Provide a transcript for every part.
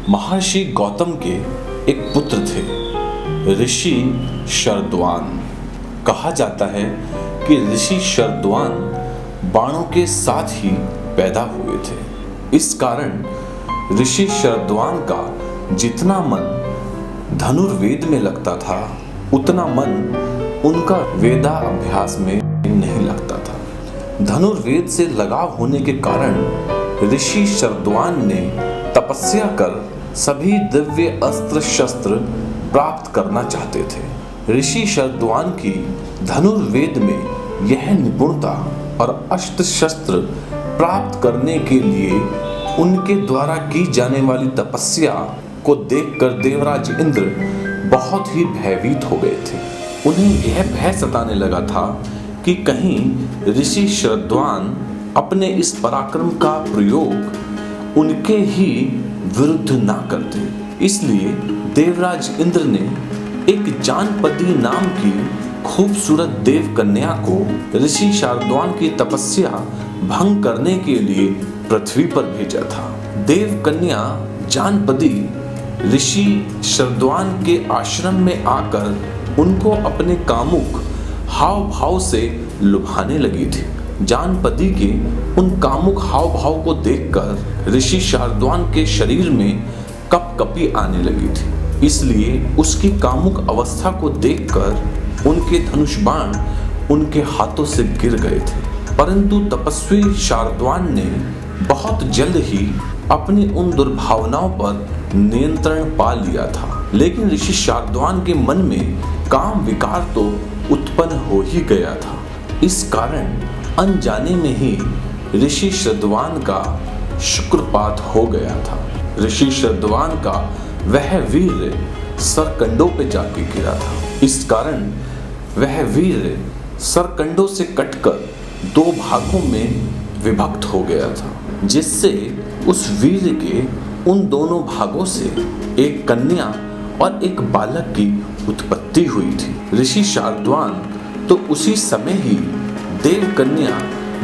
महर्षि गौतम के एक पुत्र थे, ऋषि शरद्वान। कहा जाता है कि ऋषि शरद्वान बाणों के साथ ही पैदा हुए थे। इस कारण ऋषि शरद्वान का जितना मन धनुर्वेद में लगता था, उतना मन उनका वेदा अभ्यास में नहीं लगता था। धनुर्वेद से लगाव होने के कारण ऋषि शरद्वान ने तपस्या कर सभी दिव्य अस्त्र शस्त्र प्राप्त करना चाहते थे। ऋषि शरद्वान की धनुर्वेद में यह निपुणता और अस्त्र शस्त्र प्राप्त करने के लिए उनके द्वारा की जाने वाली तपस्या को देखकर देवराज इंद्र बहुत ही भयभीत हो गए थे। उन्हें यह भय सताने लगा था कि कहीं ऋषि शरद्वान अपने इस पराक्रम का प्रयोग उनके ही विरुद्ध ना कर दे। इसलिए देवराज इंद्र ने एक जानपदी नाम की खूबसूरत देव कन्या को ऋषि शरद्वान की तपस्या भंग करने के लिए पृथ्वी पर भेजा था। देव कन्या जानपदी ऋषि शरद्वान के आश्रम में आकर उनको अपने कामुक हाव भाव से लुभाने लगी थी। जानपदी के उन कामुक हाव भाव को देखकर ऋषि शरद्वान के शरीर में कपकपी आने लगी थी। इसलिए उसकी कामुक अवस्था को देखकर उनके धनुष बाण उनके हाथों से गिर गए थे। परंतु तपस्वी शरद्वान ने बहुत जल्द ही अपनी उन दुर्भावनाओं पर नियंत्रण पा लिया था। लेकिन ऋषि शरद्वान के मन में काम विकार तो उत्पन्न हो ही गया था। इस कारण अनजाने में ही ऋषि शरद्वान का शुक्रपात हो गया था। ऋषि शरद्वान का वह वीर सरकंडों पे जाके गिरा था। इस कारण वह वीर सरकंडों से कटकर दो भागों में विभक्त हो गया था, जिससे उस वीर के उन दोनों भागों से एक कन्या और एक बालक की उत्पत्ति हुई थी। ऋषि शरद्वान तो उसी समय ही देव कन्या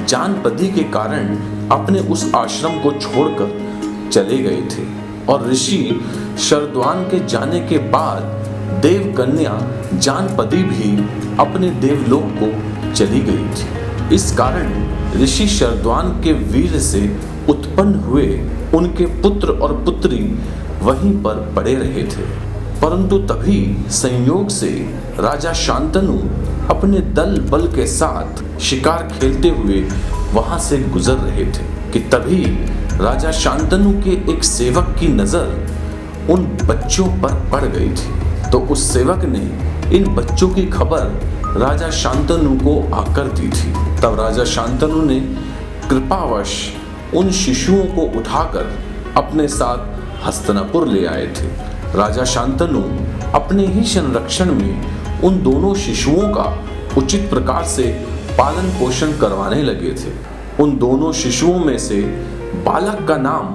जानपदी के कारण अपने उस आश्रम को छोड़कर चले गए थे और ऋषि शरद्वान के जाने के बाद देव कन्या जानपदी भी अपने देवलोक को चली गई थी। इस कारण ऋषि शरद्वान के वीर से उत्पन्न हुए उनके पुत्र और पुत्री वहीं पर पड़े रहे थे। परंतु तभी संयोग से राजा शांतनु अपने दल बल के साथ शिकार खेलते हुए वहां से गुजर रहे थे कि तभी राजा शांतनु के एक सेवक की नजर उन बच्चों पर पड़ गई थी। तो उस सेवक ने इन बच्चों की खबर राजा शांतनु को आकर दी थी। तब राजा शांतनु ने कृपावश उन शिशुओं को उठाकर अपने साथ हस्तिनापुर ले आए थे। राजा शांतनु अपने ही संरक्षण में उन दोनों शिशुओं का उचित प्रकार से पालन पोषण करवाने लगे थे। उन दोनों शिशुओं में से बालक का नाम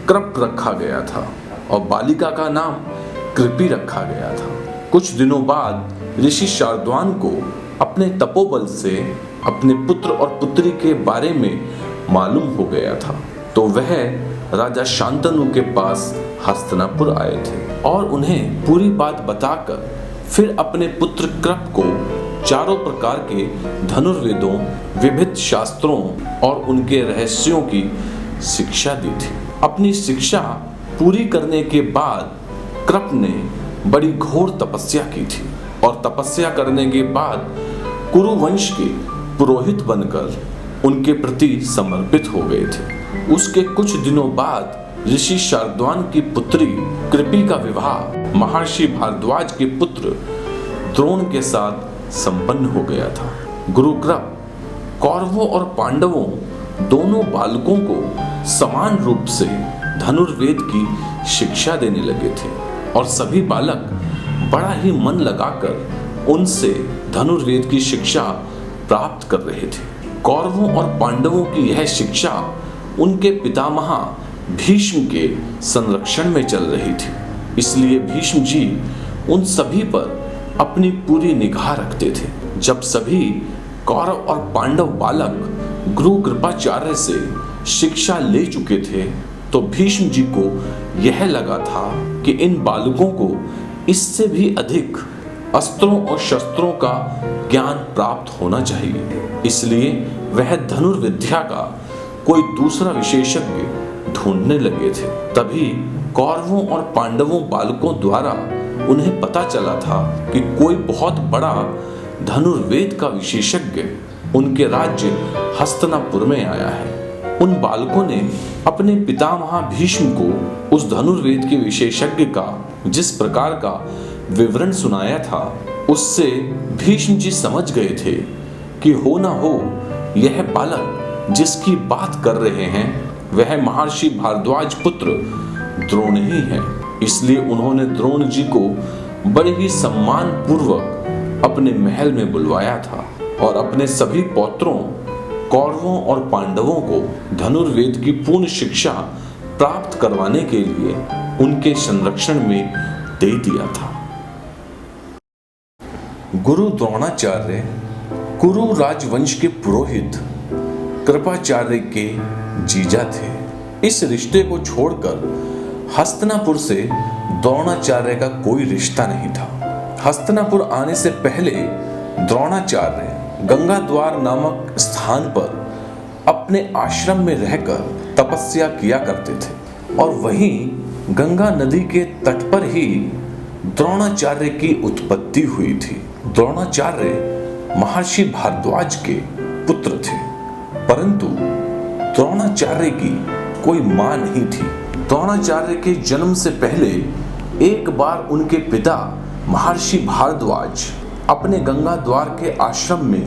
कृप रखा गया था और बालिका का नाम कृपी रखा गया था। कुछ दिनों बाद ऋषि शरद्वान को अपने तपोबल से अपने पुत्र और पुत्री के बारे में मालूम हो गया था, तो वह राजा शांतनु के पास हस्तिनापुर आए थे और उन्हें पूरी बात बताकर फिर अपने पुत्र कृप को चारों प्रकार के धनुर्वेदों, विविध शास्त्रों और उनके रहस्यों की शिक्षा दी थी। अपनी शिक्षा पूरी करने के बाद कृप ने बड़ी घोर तपस्या की थी और तपस्या करने के बाद कुरु वंश के पुरोहित बनकर उनके प्रति समर्पित हो गए थे। उसके कुछ दिनों बाद ऋषि शरद्वान की पुत्री कृपी का विवाह महर्षि भारद्वाज के पुत्र द्रोण के साथ संपन्न हो गया था। गुरु कृप कौरवों और पांडवों दोनों बालकों को समान रूप से धनुर्वेद की शिक्षा देने लगे थे और सभी बालक बड़ा ही मन लगाकर उनसे धनुर्वेद की शिक्षा प्राप्त कर रहे थे। कौरवों और पांडवों की यह शिक्षा उनके पितामह भीष्म के संरक्षण में चल रही थी। इसलिए भीष्म जी उन सभी पर अपनी पूरी निगाह रखते थे। जब सभी कौरव और पांडव बालक गुरु कृपाचार्य से शिक्षा ले चुके थे तो भीष्म जी को यह लगा था कि इन बालकों को इससे भी अधिक अस्त्रों और शस्त्रों का ज्ञान प्राप्त होना चाहिए। इसलिए वह धनुर्विद्या का कोई दूसरा विशेषज्ञ ढूंढने लगे थे। तभी कौरवों और पांडवों बालकों द्वारा उन्हें पता चला था कि कोई बहुत बड़ा धनुर्वेद का विशेषज्ञ उनके राज्य हस्तिनापुर में आया है। उन बालकों ने अपने पितामह भीष्म को उस धनुर्वेद के विशेषज्ञ का जिस प्रकार का विवरण सुनाया था, उससे भीष्म जी समझ गए थे कि हो ना हो यह बालक जिसकी बात कर रहे हैं वह महर्षि भारद्वाज पुत्र द्रोण ही है। इसलिए उन्होंने द्रोण जी को बड़े ही सम्मान पूर्वक अपने महल में बुलवाया था और अपने सभी पौत्रों कौरवों और पांडवों को धनुर्वेद की पूर्ण शिक्षा प्राप्त करवाने के लिए उनके संरक्षण में दे दिया था। गुरु द्रोणाचार्य कुरु राजवंश के पुरोहित कृपाचार्य के जीजा थे। इस रिश्ते को छोड़कर हस्तिनापुर से द्रोणाचार्य का कोई रिश्ता नहीं था। हस्तिनापुर आने से पहले द्रोणाचार्य गंगा द्वार नामक स्थान पर अपने आश्रम में रहकर तपस्या किया करते थे और वहीं गंगा नदी के तट पर ही द्रोणाचार्य की उत्पत्ति हुई थी। द्रोणाचार्य महर्षि भारद्वाज के पुत्र थे, परंतु द्रोणाचार्य की कोई मां नहीं थी। द्रोणाचार्य के जन्म से पहले एक बार उनके पिता महर्षि भारद्वाज अपने गंगा द्वार के आश्रम में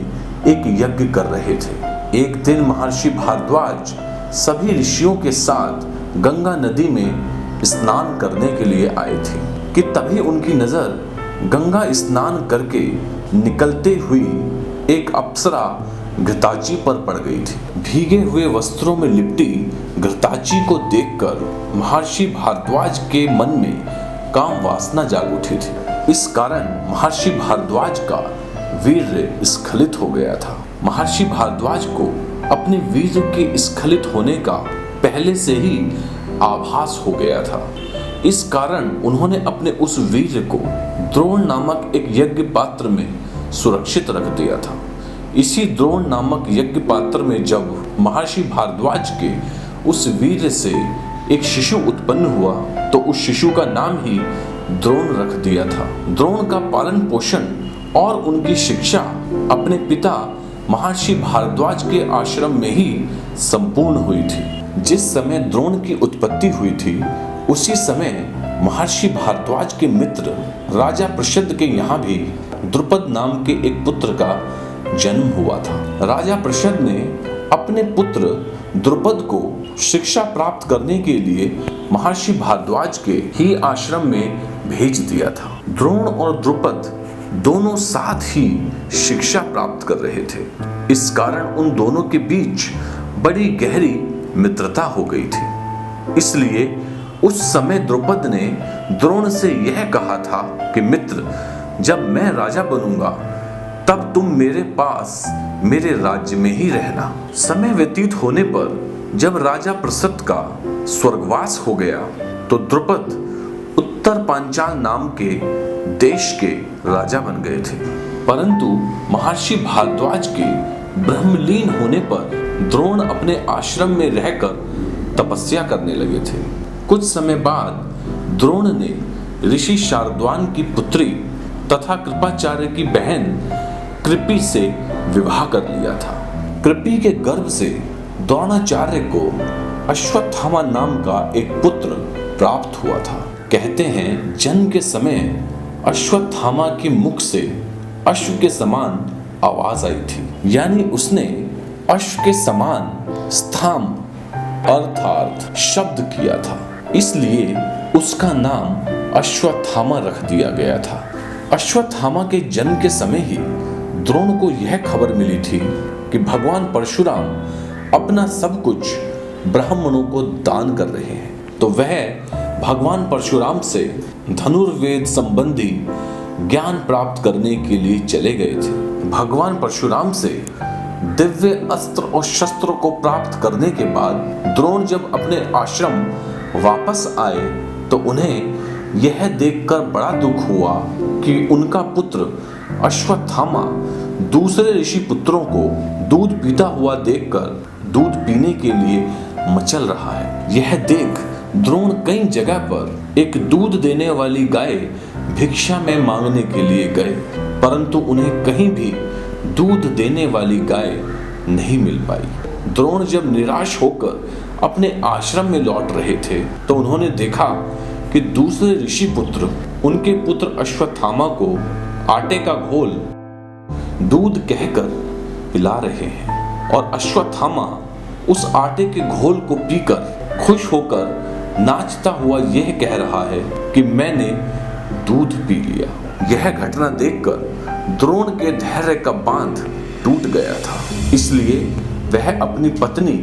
एक यज्ञ कर रहे थे। एक दिन महर्षि भारद्वाज सभी ऋषियों के साथ गंगा नदी में स्नान करने के लिए आए थे कि तभी उनकी नजर गंगा स्नान करके निकलते हुई एक अप्सरा घृताची पर पड़ गई थी। भीगे हुए वस्त्रों में लिपटी घृताची को देखकर महर्षि भारद्वाज के मन में काम वासना जाग उठी थी। इस कारण महर्षि भारद्वाज का वीर्य स्खलित हो गया था। महर्षि भारद्वाज को अपने वीर्य के स्खलित होने का पहले से ही आभास हो गया था। इस कारण उन्होंने अपने उस वीर्य को द्रोण नामक एक यज्ञ पात्र में सुरक्षित रख दिया था। इसी द्रोण नामक यज्ञ पात्र में जब महर्षि भारद्वाज के उस वीर्य से एक शिशु उत्पन्न हुआ तो उस शिशु का नाम ही द्रोण रख दिया था। द्रोण का पालन पोषण और उनकी शिक्षा अपने पिता महर्षि भारद्वाज के आश्रम में ही संपूर्ण हुई थी। जिस समय द्रोण की उत्पत्ति हुई थी उसी समय महर्षि भारद्वाज के मित्र राजा प्रषद के यहाँ भी द्रुपद नाम के एक पुत्र का जन्म हुआ था। राजा प्रषद ने अपने पुत्र द्रुपद को शिक्षा प्राप्त करने के लिए महर्षि भारद्वाज के ही आश्रम में भेज दिया था। द्रोण और द्रुपद दोनों साथ ही शिक्षा प्राप्त कर रहे थे। इस कारण उन दोनों के बीच बड़ी गहरी मित्रता हो गई थी। इसलिए उस समय द्रुपद ने द्रोण से यह कहा था कि मित्र, जब मैं राजा बनूंगा तब तुम मेरे पास मेरे राज्य में ही रहना। समय व्यतीत होने पर जब राजा प्रसद का स्वर्गवास हो गया तो द्रुपद उत्तर पांचाल नाम के देश के राजा बन गए थे। परंतु महर्षि भारद्वाज के ब्रह्मलीन होने पर द्रोण अपने आश्रम में रहकर तपस्या करने लगे थे। कुछ समय बाद द्रोण ने ऋषि शार्दूल की पुत्री तथा कृपाचार्य की बहन कृपि से विवाह कर लिया था। कृपि के गर्भ से द्रोणाचार्य को अश्वत्थामा नाम का एक पुत्र प्राप्त हुआ था। कहते हैं जन्म के समय अश्वत्थामा के मुख से अश्व के समान आवाज आई थी, यानी उसने अश्व के समान स्थाम अर्थात शब्द किया था, इसलिए उसका नाम अश्वत्थामा रख दिया गया था। अश्वत्थामा के जन्म के समय ही द्रोण को यह खबर मिली थी कि भगवान परशुराम अपना सब कुछ ब्राह्मणों को दान कर रहे हैं, तो वह भगवान परशुराम से धनुर्वेद संबंधी ज्ञान प्राप्त करने के लिए चले गए थे। भगवान परशुराम से दिव्य अस्त्र और शस्त्रों को प्राप्त करने के बाद द्रोण जब अपने आश्रम वापस आए तो उन्हें यह देखकर बड़ा दुख हुआ कि उनका पुत्र अश्वत्थामा दूसरे ऋषि पुत्रों को दूध पीता हुआ देखकर दूध पीने के लिए मचल रहा है। यह देख द्रोण कई जगह पर एक दूध देने वाली गाय भिक्षा में मांगने के लिए गए, परंतु उन्हें कहीं भी दूध देने वाली गाय नहीं मिल पाई। द्रोण जब निराश होकर अपने आश्रम में लौट रहे थे तो उन्होंने देखा कि दूसरे ऋषि पुत्र उनके पुत्र अश्वत्थामा को आटे का घोल दूध कहकर पिला रहे हैं और अश्वत्थामा उस आटे के घोल को पीकर खुश होकर नाचता हुआ यह कह रहा है कि मैंने दूध पी लिया। यह घटना देखकर द्रोण के धैर्य का बांध टूट गया था, इसलिए वह अपनी पत्नी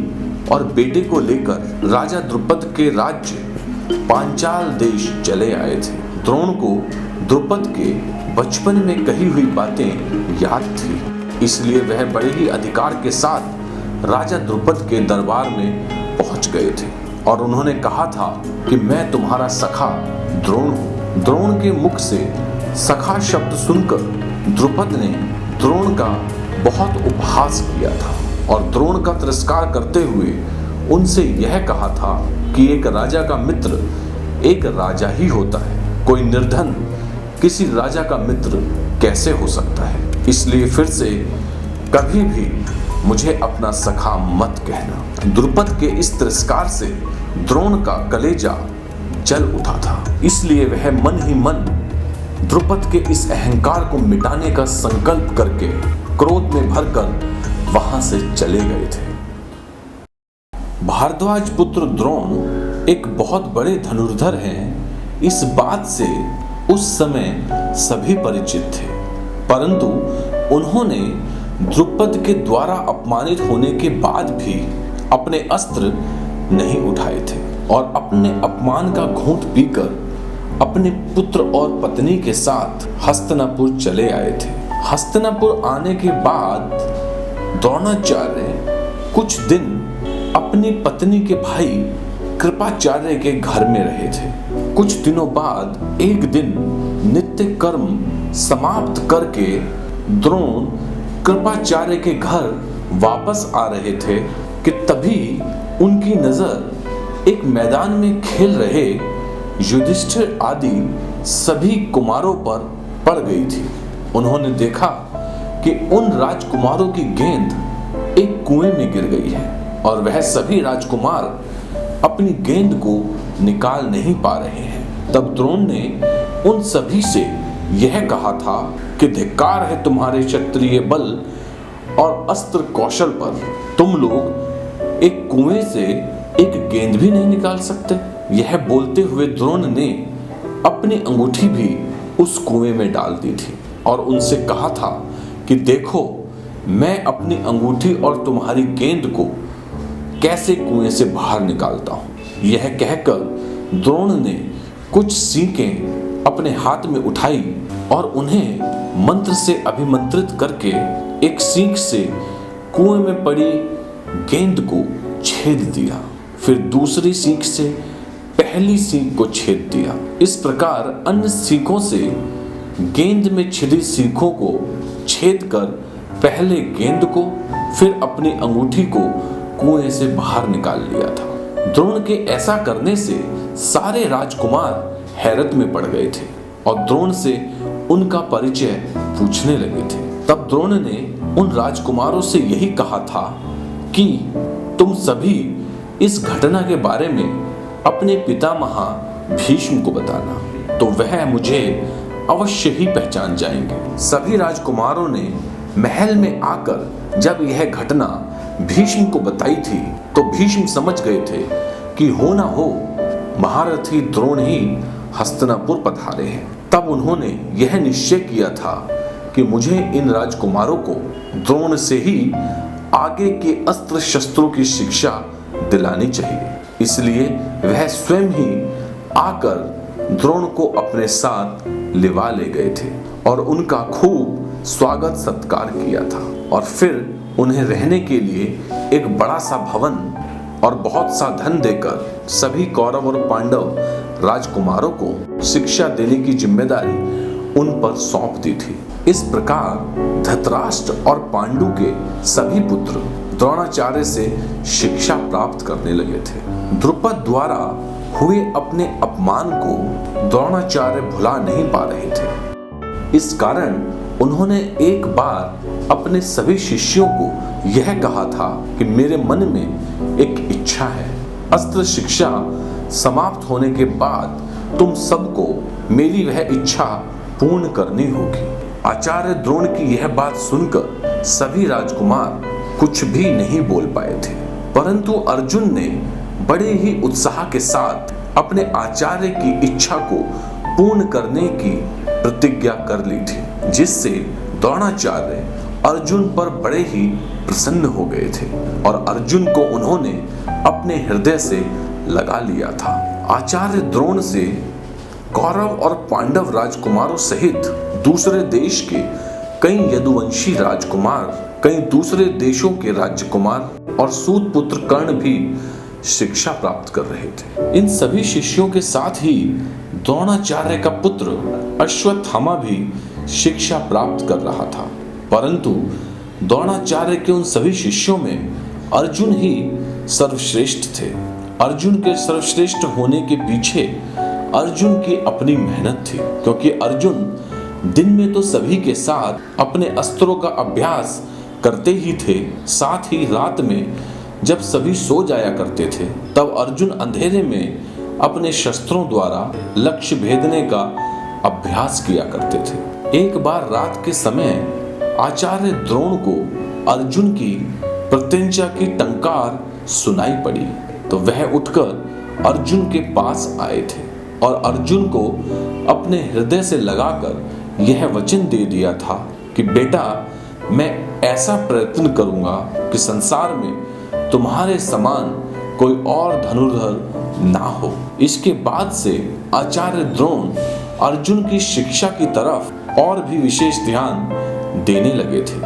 और बेटे को लेकर राजा द्रुपद के राज्य पांचाल देश चले आए थे। द्रोण को द्रुपद के बचपन में कही हुई बातें याद थी, इसलिए वह बड़े ही अधिकार के साथ राजा द्रुपद के दरबार में पहुंच गए थे और उन्होंने कहा था कि मैं तुम्हारा सखा द्रोण हूं। द्रोण के मुख से सखा शब्द सुनकर द्रुपद ने द्रोण का बहुत उपहास किया था और द्रोण का तिरस्कार करते हुए उनसे यह कहा था कि एक राजा का मित्र एक राजा ही होता है, कोई निर्धन किसी राजा का मित्र कैसे हो सकता है। इसलिए फिर से कभी भी मुझे अपना सखा मत कहना। द्रुपद के इस तिरस्कार से द्रोण का कलेजा जल उठा था, इसलिए वह मन ही मन द्रुपद के इस अहंकार को मिटाने का संकल्प करके क्रोध में भरकर वहां से चले गए थे। भारद्वाज पुत्र द्रोण एक बहुत बड़े धनुर्धर हैं, इस बात से उस समय सभी परिचित थे, परंतु उन्होंने द्रुपद के द्वारा अपमानित होने के बाद भी अपने अस्त्र नहीं उठाए थे और अपने अपमान का घूंट पीकर अपने पुत्र और पत्नी के साथ हस्तिनापुर चले आए थे। हस्तिनापुर आने के बाद द्रोणाचार्य कुछ दिन अपनी पत्नी के भाई कृपाचार्य के घर में रहे थे। कुछ दिनों बाद एक दिन नित्य कर्म समाप्त करके द्रोण कृपाचार्य के घर वापस आ रहे थे कि तभी उनकी नजर एक मैदान में खेल रहे युधिष्ठिर आदि सभी कुमारों पर पड़ गई थी। उन्होंने देखा कि उन राजकुमारों की गेंद एक कुएं में गिर गई है और वह सभी राजकुमार अपनी गेंद को निकाल नहीं पा रहे हैं। तब द्रोण ने उन सभी से यह कहा था कि धिक्कार है तुम्हारे क्षत्रिय बल और अस्त्र कौशल पर, तुम लोग एक कुएं से एक गेंद भी नहीं निकाल सकते। यह बोलते हुए द्रोण ने अपनी अंगूठी भी उस कुएं में डाल दी थी और उनसे कहा था कि देखो मैं अपनी अंगूठी और तुम्हारी गेंद को कैसे कुएं से बाहर निकालता हूं। यह कहकर द्रोण ने कुछ सीखें अपने हाथ में उठाई और उन्हें मंत्र से अभिमंत्रित करके एक सीख से कुएं में पड़ी गेंद को छेद दिया, फिर दूसरी सीख से पहली सीख को छेद दिया। इस प्रकार अन्य सीखों से गेंद में छिदी सीखों को छेद कर पहले गेंद को फिर अपनी अंगूठी को कुएं से बाहर निकाल लिया था। द्रोण के ऐसा करने से सारे राजकुमार हैरत में पड़ गए थे और द्रोण से उनका परिचय पूछने लगे थे। तब द्रोण ने उन राजकुमारों से यही कहा था कि तुम सभी इस घटना के बारे में अपने पितामह भीष्म को बताना, तो वह मुझे अवश्य ही पहचान जाएंगे। सभी राजकुमारों ने महल में आकर जब यह घटना भीष्म को बताई थी तो भीष्म समझ गए थे कि हो ना हो महारथी द्रोण ही हस्तिनापुर पधारे हैं। तब उन्होंने यह निश्चय किया था कि मुझे इन राजकुमारों को द्रोण से ही आगे के अस्त्र शस्त्रों की शिक्षा दिलानी चाहिए। इसलिए वह स्वयं ही आकर द्रोण को अपने साथ लिवा ले गए थे और उनका खूब स्वागत सत्कार किया था और फिर उन्हें रहने के लिए एक बड़ा सा भवन और बहुत सा धन देकर सभी कौरव और पांडव राजकुमारों को शिक्षा देने की जिम्मेदारी उन पर सौंप दी थी। इस प्रकार धृतराष्ट्र और पांडु के सभी पुत्र द्रोणाचार्य से शिक्षा प्राप्त करने लगे थे। द्रुपद द्वारा हुए अपने अपमान को द्रोणाचार्य भुला नहीं पा रहे थे। इस कारण उन्होंने एक बार अपने सभी शिष्यों को यह कहा था कि मेरे मन में एक इच्छा है। अस्त्र शिक्षा समाप्त होने के बाद तुम सबको मेरी वह इच्छा पूर्ण करनी होगी। आचार्य द्रोण की यह बात सुनकर सभी राजकुमार कुछ भी नहीं बोल पाए थे, परंतु अर्जुन ने बड़े ही उत्साह के साथ अपने आचार्य की इच्छा को पूर्ण करने की प्रतिज्ञा कर ली थी, जिससे द्रोणाचार्य अर्जुन पर बड़े ही प्रसन्न हो गए थे और अर्जुन को उन्होंने अपने हृदय से लगा लिया था। आचार्य द्रोण से कौरव और पांडव राजकुमारों सहित दूसरे देश के कई यदुवंशी राजकुमार, कई दूसरे देशों के राजकुमार और सूत पुत्र कर्ण भी शिक्षा प्राप्त कर रहे थे। इन सभी शिष्यों के साथ ही द्रोणाचार्य का पुत्र अश्वत्थामा भी शिक्षा प्राप्त कर रहा था, परंतु द्रोणाचार्य के उन सभी शिष्यों में अर्जुन ही सर्वश्रेष्ठ थे। अर्जुन के सर्वश्रेष्ठ होने के पीछे अर्जुन की अपनी मेहनत थी, क्योंकि अर्जुन दिन में तो सभी के साथ अपने अस्त्रों का अभ्यास करते ही थे, साथ ही रात में जब सभी सो जाया करते थे तब अर्जुन अंधेरे में अपने शस्त्रों द्वारा लक्ष्य भेदने का अभ्यास किया करते थे। एक बार रात के समय आचार्य द्रोण को अर्जुन की प्रत्यंचा की टंकार सुनाई पड़ी, तो वह उठकर अर्जुन के पास आए थे और अर्जुन को अपने हृदय से लगाकर यह वचन दे दिया था कि बेटा, मैं ऐसा प्रयत्न करूंगा कि संसार में तुम्हारे समान कोई और धनुर्धर ना हो। इसके बाद से आचार्य द्रोण अर्जुन की शिक्षा की तरफ और भी विशेष ध्यान देने लगे थे।